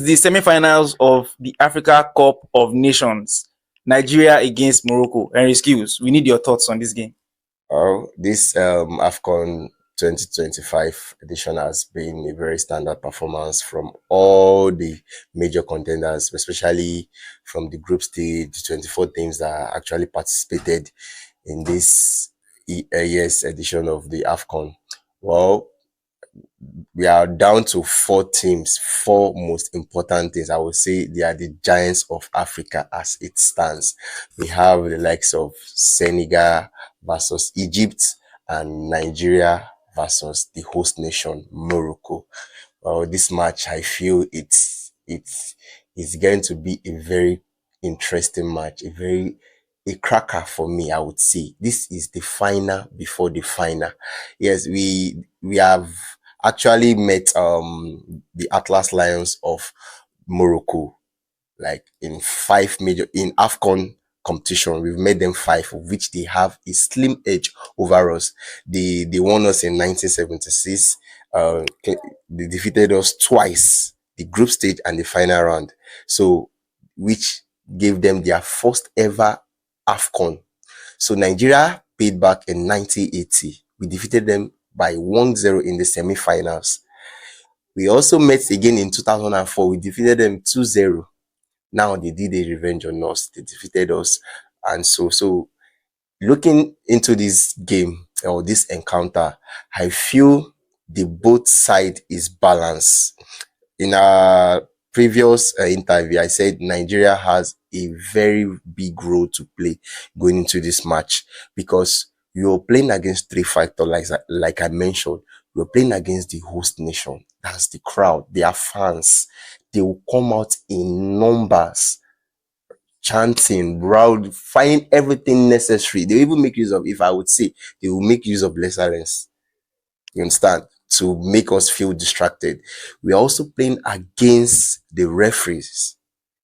is the semi-finals of the Africa Cup of Nations. Nigeria against Morocco. Henry Skills, we need your thoughts on this game. Oh, this AFCON 2025 edition has been a very standard performance from all the major contenders, especially from the group stage, 24 teams that actually participated in this year's edition of the AFCON. Well, we are down to 4 teams, 4 most important things. I would say they are the giants of Africa as it stands. We have the likes of Senegal versus Egypt and Nigeria versus the host nation, Morocco. Well, this match, I feel it's going to be a very interesting match, a cracker for me, I would say. This is the final before the final. Yes, we have actually met the Atlas Lions of Morocco, like in 5 major in AFCON competition. We've made them 5, of which they have a slim edge over us. They won us in 1976. They defeated us twice, the group stage and the final round. So, which gave them their first ever AFCON. So Nigeria paid back in 1980. We defeated them by 1-0 in the semi-finals. We also met again in 2004. We defeated them 2-0. Now they did a revenge on us. They defeated us. And so looking into this game or this encounter, I feel the both side is balanced. In our previous interview, I said Nigeria has a very big role to play going into this match, because you're playing against 3 factors, like I mentioned. You're playing against the host nation. That's the crowd. They are fans. They will come out in numbers, chanting, loud, finding everything necessary. They will even make use of, if I would say, they will make use of lesserance. You understand? To make us feel distracted. We are also playing against the referees.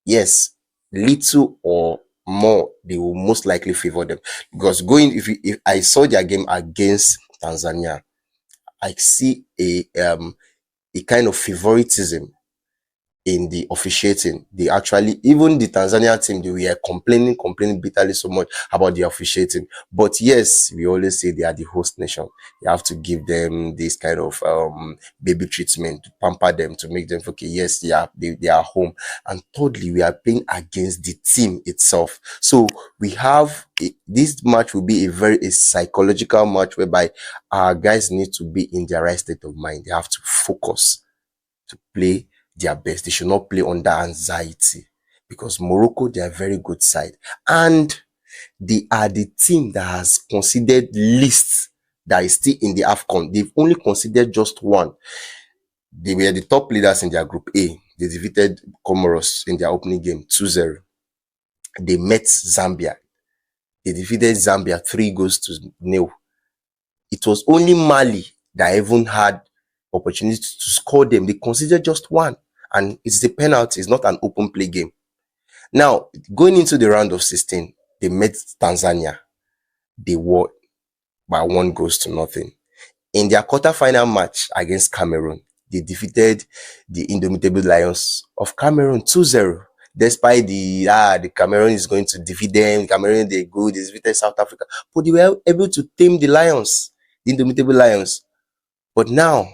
Yes, little or more, they will most likely favor them. Because if I saw their game against Tanzania, I see a kind of favoritism in the officiating. They actually, even the Tanzania team, they were complaining bitterly so much about the officiating. But yes, we always say they are the host nation. You have to give them this kind of baby treatment, to pamper them, to make them feel, okay, yes, they are home. And thirdly, we are playing against the team itself. So we have this match will be a psychological match, whereby our guys need to be in their right state of mind. They have to focus to play their best. They should not play under anxiety, because Morocco, they are a very good side, and they are the team that has considered least, that is still in the AFCON. They've only considered just one. They were the top leaders in their group A. They defeated Comoros in their opening game 2-0. They met Zambia. They defeated Zambia 3-0. It was only Mali that even had opportunity to score them. They considered just one, and it's the penalty. It's not an open play game. Now, going into the round of 16, they met Tanzania. They won by 1-0. In their quarterfinal match against Cameroon, they defeated the Indomitable Lions of Cameroon 2-0. Despite the Cameroon is going to defeat them, Cameroon, they defeated South Africa, but they were able to tame the Lions, the Indomitable Lions. But now,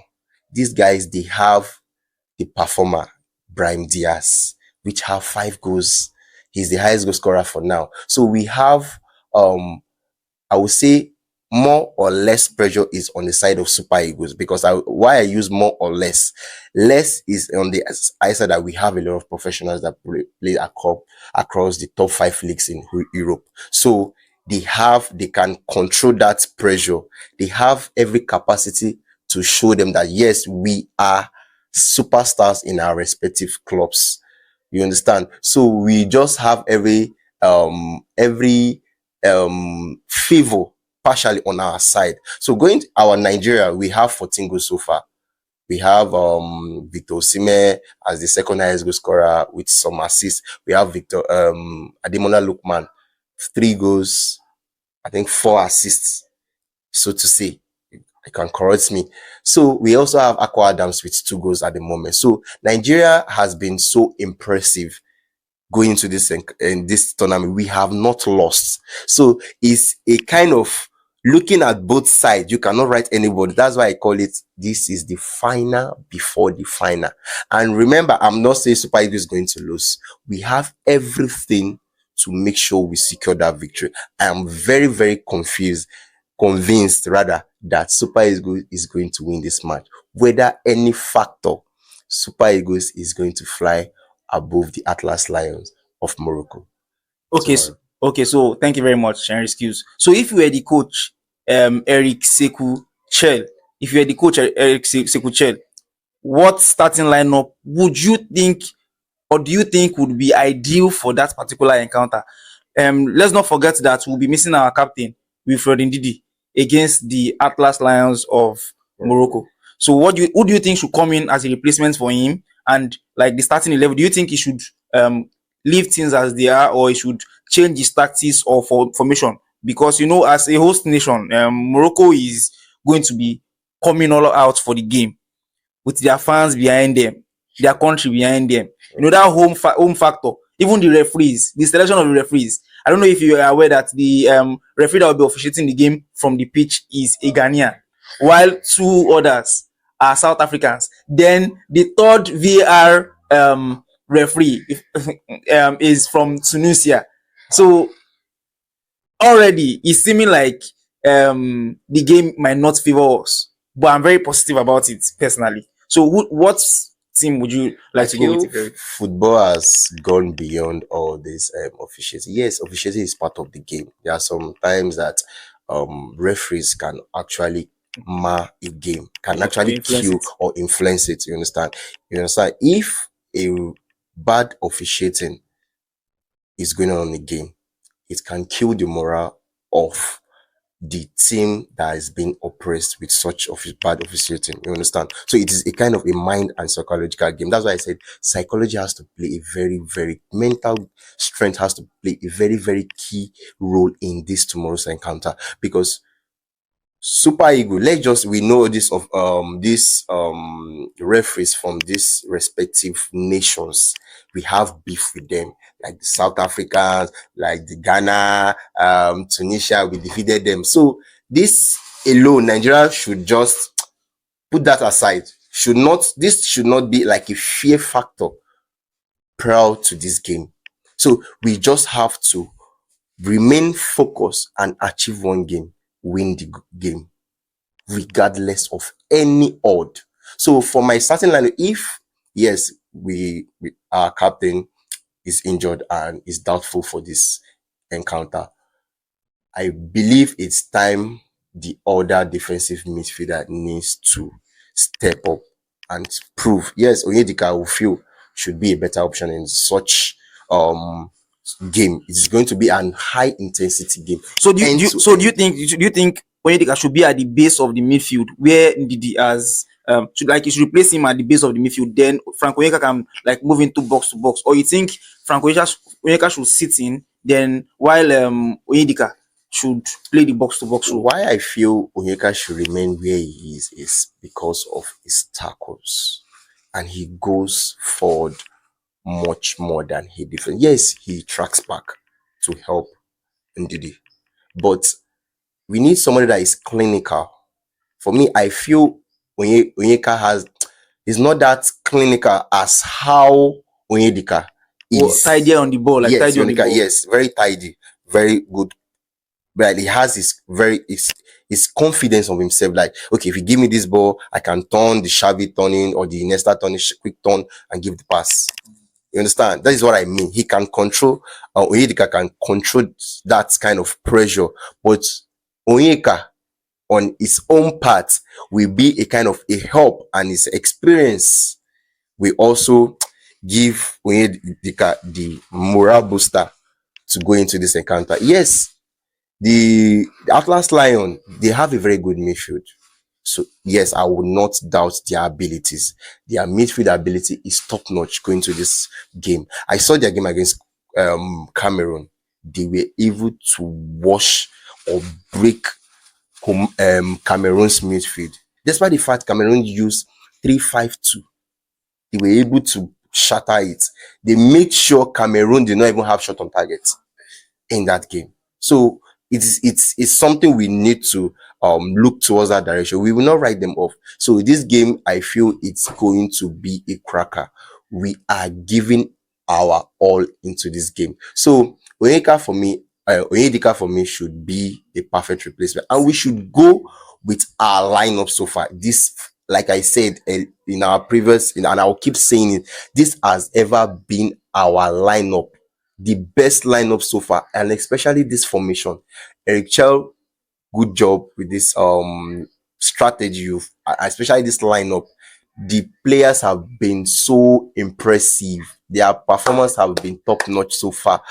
these guys, they have the performer, Brahim Diaz, which have 5 goals. He's the highest goal scorer for now. So we have, I would say, more or less pressure is on the side of Super Eagles, because why I use more or less is on the side that we have a lot of professionals that play across the top 5 leagues in Europe. So they can control that pressure. They have every capacity to show them that, yes, we are superstars in our respective clubs. You understand? So we just have every favor partially on our side. So going to our Nigeria, we have 14 goals so far. We have Victor Osimhen as the second highest goal scorer with some assists. We have Ademola Lookman, 3 goals, I think 4 assists, so to say. You can correct me. So we also have Aqua Adams with 2 goals at the moment. So Nigeria has been so impressive going into this in this tournament. We have not lost. So it's a kind of looking at both sides. You cannot write anybody. That's why I call it, this is the final before the final. And remember, I'm not saying Super Eagles is going to lose. We have everything to make sure we secure that victory. I am very, very convinced rather, that Super Eagles is going to win this match. Whether any factor, Super Eagles is going to fly above the Atlas Lions of Morocco Okay, so, tomorrow. okay, so thank you very much, Henry Skills. So if you were the coach, Eric Sekou Chel, if you were the coach, Eric Sekou Chel, what starting lineup would you think, or do you think would be ideal for that particular encounter? Let's not forget that we'll be missing our captain, Wilfred Ndidi, against the Atlas Lions of Morocco. So who do you think should come in as a replacement for him? And like the starting 11, do you think he should leave things as they are, or he should change his tactics or formation? Because as a host nation, Morocco is going to be coming all out for the game with their fans behind them, their country behind them. That home factor. Even the referees, the selection of the referees. I don't know if you are aware that the referee that will be officiating the game from the pitch is a Ghanaian, while 2 others are South Africans. Then the third VAR referee is from Tunisia. So already it's seeming like the game might not favor us, but I'm very positive about it personally. So what team would you I like to go with? feel football has gone beyond all this officiating. Yes, officiating is part of the game. There are some times that referees can actually mar a game, can actually kill or influence it. You understand? If a bad officiating is going on in the game, it can kill the morale of the team that is being oppressed with such bad officiating. You understand? So it is a kind of a mind and psychological game. That's why I said psychology has to play a very, very mental strength has to play a very, very key role in this tomorrow's encounter, because Super Eagle, we know this of these referees from these respective nations. We have beef with them, like the South Africans, like the Ghana, Tunisia. We defeated them. So this alone, Nigeria should just put that aside. This should not be like a fear factor prior to this game. So we just have to remain focused and achieve one game, win the game, regardless of any odd. So for my starting line, if yes, our captain is injured and is doubtful for this encounter, I believe it's time the other defensive midfielder needs to step up and prove. Yes, Onyedika will feel should be a better option in such game. It's going to be an high intensity game. So do you think Onyedika should be at the base of the midfield, where Ndidi has you should replace him at the base of the midfield, then Frank Onyeka can like move into box to box, or you think Frank Onyeka should sit in, then while Onyedika should play the box to box role? Why I feel Onyeka should remain where he is because of his tackles, and he goes forward much more than he defends. Yes, he tracks back to help Ndidi, but we need somebody that is clinical. For me, I feel Onyeka is not that clinical as how Onyedika is. Tidy on the ball, like yes, tidy on the ball. Yes, very tidy, very good. But he has his confidence of himself. Like, okay, if you give me this ball, I can turn the Xavi turning or the Iniesta turning, quick turn and give the pass. You understand? That is what I mean. He can control, Onyeka can control that kind of pressure. But Onyeka, on his own part, will be a kind of a help, and his experience will also give Onyeka the morale booster to go into this encounter. Yes, the Atlas Lion, they have a very good midfield. So yes, I would not doubt their abilities. Their midfield ability is top notch going to this game. I saw their game against Cameroon. They were able to wash or break Cameroon's midfield. Despite the fact Cameroon used 3-5-2, they were able to shatter it. They made sure Cameroon did not even have shot on target in that game. So it's something we need to look towards that direction. We will not write them off. So this game, I feel it's going to be a cracker. We are giving our all into this game. So Onyedika for me should be a perfect replacement, and we should go with our lineup so far. This, like I said in our previous, and I'll keep saying it, this has ever been our lineup, the best lineup so far, and especially this formation. Eric Chell, good job with this strategy, especially this lineup. The players have been so impressive. Their performance have been top notch so far.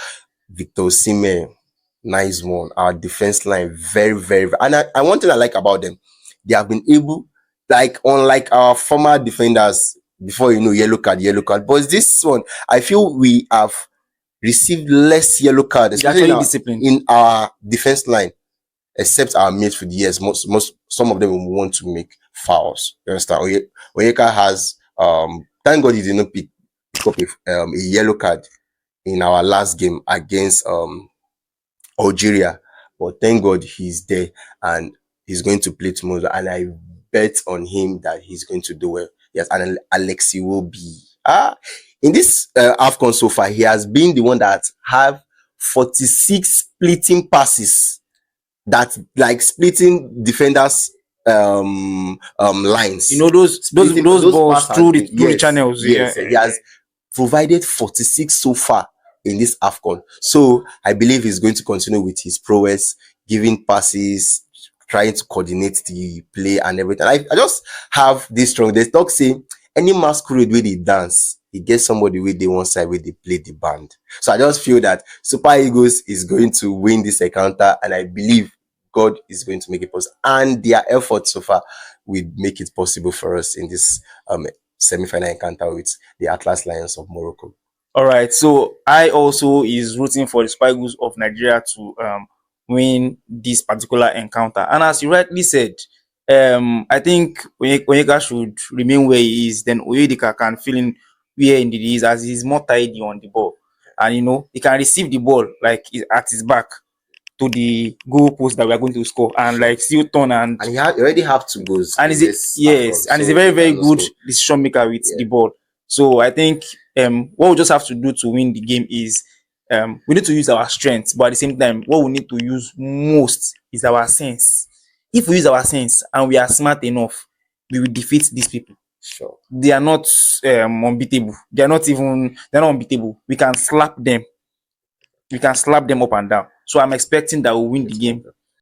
Victor Osimhen, nice one. Our defense line, very, very, and one thing I like about them, they have been able, like, unlike our former defenders, before, yellow card, yellow card. But this one, I feel we have received less yellow card, He's especially actually disciplined. in our defense line, except our midfield. Yes, most some of them will want to make fouls. You understand? Onyeka has thank God he did not pick up a yellow card in our last game against Algeria, but thank God he's there and he's going to play tomorrow. And I bet on him that he's going to do well. Yes, and Alexi will be. In this AFCON so far, he has been the one that have 46 splitting passes, that like splitting defenders lines. Those balls passes through has the yes, channels. yes, he has provided 46 so far in this AFCON. So I believe he's going to continue with his prowess, giving passes, trying to coordinate the play and everything. I just have this strong. They talk saying any masquerade where they dance, he gets somebody with the one side where they play the band. So I just feel that Super Eagles is going to win this encounter, and I believe God is going to make it possible. And their efforts so far will make it possible for us in this semi-final encounter with the Atlas Lions of Morocco. All right, so I also is rooting for the Super Eagles of Nigeria to win this particular encounter. And as you rightly said, I think Onyeka should remain where he is. Then Oyedika can fill in where he is, as he's more tidy on the ball, and he can receive the ball like at his back to the goal post that we are going to score, and like still turn And he already have 2 goals. and he's a very, very good decision maker with the ball. So I think what we just have to do to win the game is we need to use our strength, but at the same time, what we need to use most is our sense. If we use our sense and we are smart enough, we will defeat these people. Sure. They are not unbeatable. They're not unbeatable. We can slap them. We can slap them up and down. So I'm expecting that we'll win the game